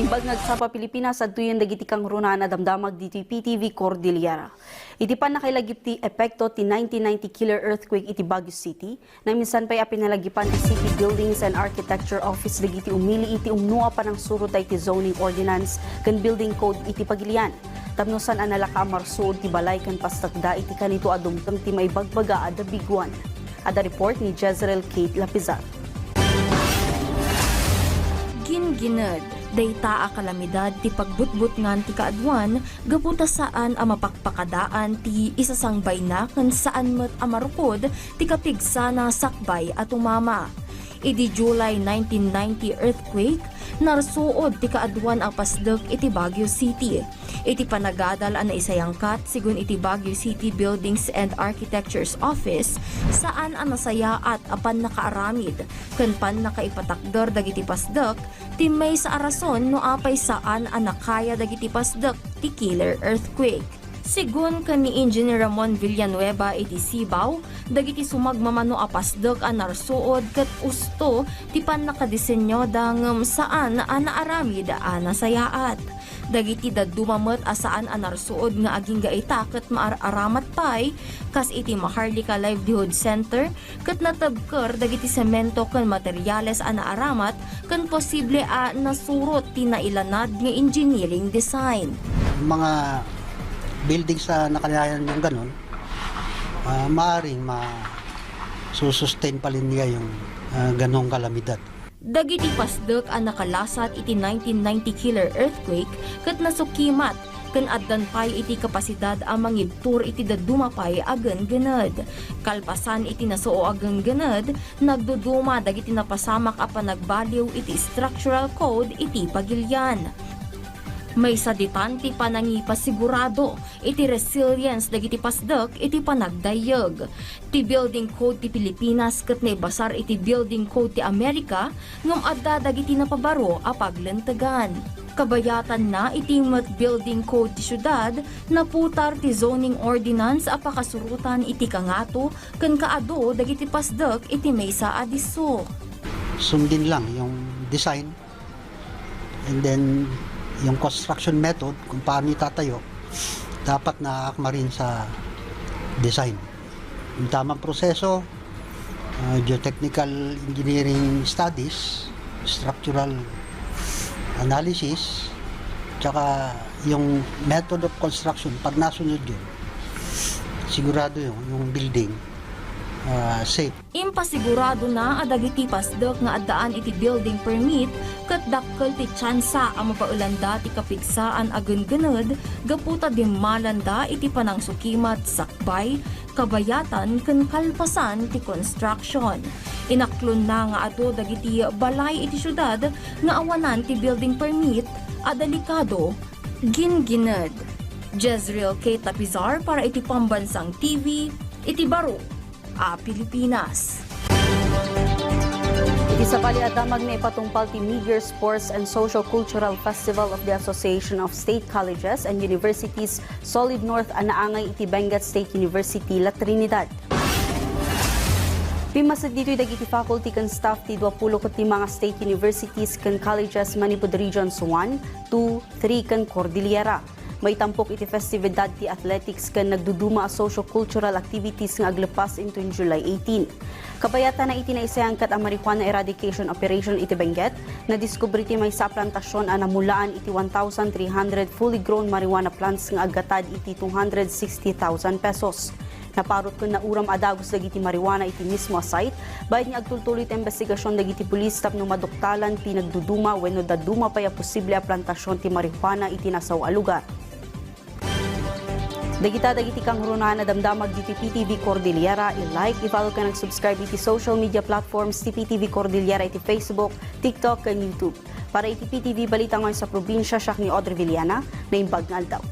Naimbag nagsapa Pilipinas at tuyon dagiti kang runa na damdamag diti PTV Cordillera. Iti pa nakilagip ti epekto ti 1990 killer earthquake iti Baguio City, na minsan pa'y apinalagipan ti City Buildings and Architecture Office dagiti umili iti umnua pa ng surot iti zoning ordinance kan building code iti pagilian. Tapnosan ang nalaka marsuod ti balay kan pastakda iti kanito adumtam ti may bagbaga ada biguan. Ada report ni Jezreel Kate Lapizar. Ginginad, dayta a kalamidad ti pagbutbut ngan ti kaadwan, gaputa saan a mapakpakadaan ti isasangbay na kan saan met amarukod ti kapigsana sakbay at umama. Idi July 1990 earthquake, narsuod ti kaadwan ang pasdek iti Baguio City. Iti panagadal ang naisayangkat sigun iti Baguio City Buildings and Architecture's Office saan ang nasaya at apan nakaaramid ken pan nakaipatakder dagiti pasdek ti may sa arason no apay saan ang nakaya dagiti pasdek ti killer earthquake. Sigun kan ni Engineer Ramon Villanueva iti Sibaw, dagiti sumagmamano a pasdek ang narsuod ket usto ti pan nakadesenyo dang saan ang naaramid a nasayaat. Dagiti daddumamet asaan ang narsuod nga aging gaita ket maararamat pay kas iti Maharlika Livelihood Center ket natabker dagiti semento ken materyales a naaramat ken posible a nasurot ti nailanad nga engineering design. Mga building sa nakalayan yung ganun, maaaring susustain pa rin niya yung ganong kalamidad. Dagiti pasdek ang nakalasat iti 1990 killer earthquake ket nasukimat ken addan pay iti kapasidad a mangibtur iti daddumapay agen gened. Kalpasan iti nasuo agen gened, nagduduma dagiti napasamak a panagbaliw iti structural code iti pagilyan. May saditan ti panangipasigurado iti resilience dagiti pasdek iti panagdayeg. Ti building code ti Pilipinas ket naibasar iti building code ti Amerika ngem adda dagiti napabaro a paglentegan. Kabayatan na iti met building code ti syudad naputar ti zoning ordinance a pakasurutan iti kangato ken kaado dagiti pasdek iti maysa a disso. Sundin lang yung design and then yung construction method kung paano itatayo dapat naakma rin sa design. Yung tamang proseso, geotechnical engineering studies, structural analysis, tsaka yung method of construction, pag nasunod yun, sigurado yung building safe. Impasigurado na adagiti pasdek nga addaan iti building permit ket dakkel ti tsansa a mapaulanda ti kapigsaan agen gened gaputa di malanda iti panangsukimat sakbay, kabayatan ken kalpasan ti construction. Inaklon na nga ato dagiti balay iti syudad nga awanan ti building permit a delikado gingined. Jezreel Kate Lapizar para iti Pambansang TV, iti Baro Pilipinas. Iti sa paliadamag na ipatungpal ti Mid-Year Sports and Socio-Cultural Festival of the Association of State Colleges and Universities Solid North anaangay iti Benguet State University, La Trinidad. Pimasad dito'y dagiti faculty kan staff ti 20 ket mga state universities kan colleges manipud regions 1, 2, 3 kan Cordillera. May tampok iti festividad ti athletics kan nagduduma a socio-cultural activities nga aglepas into July 18. Kabayatan na iti naisayangkat ang marijuana eradication operation iti Benguet na diskubre ti may sa plantasyon a namulaan iti 1,300 fully grown marijuana plants nga aggatad iti 260,000 pesos. Naparot kun na uram adagos dagiti marijuana iti mismo site, bayad ni agtultuloy ti investigasyon dagiti pulis tapno maduktalan ti nagduduma wenno daduma paya posible a plantasyon ti marijuana iti nasaw a lugar. Dagiti kang runahan na damdamag diti PTV Cordillera, i-like, i-follow ka nag-subscribe iti social media platforms ti PTV Cordillera iti Facebook, TikTok, and YouTube. Para iti PTV balita ngayon sa probinsya, siya ni Audrey Villana, na imbag nga aldaw.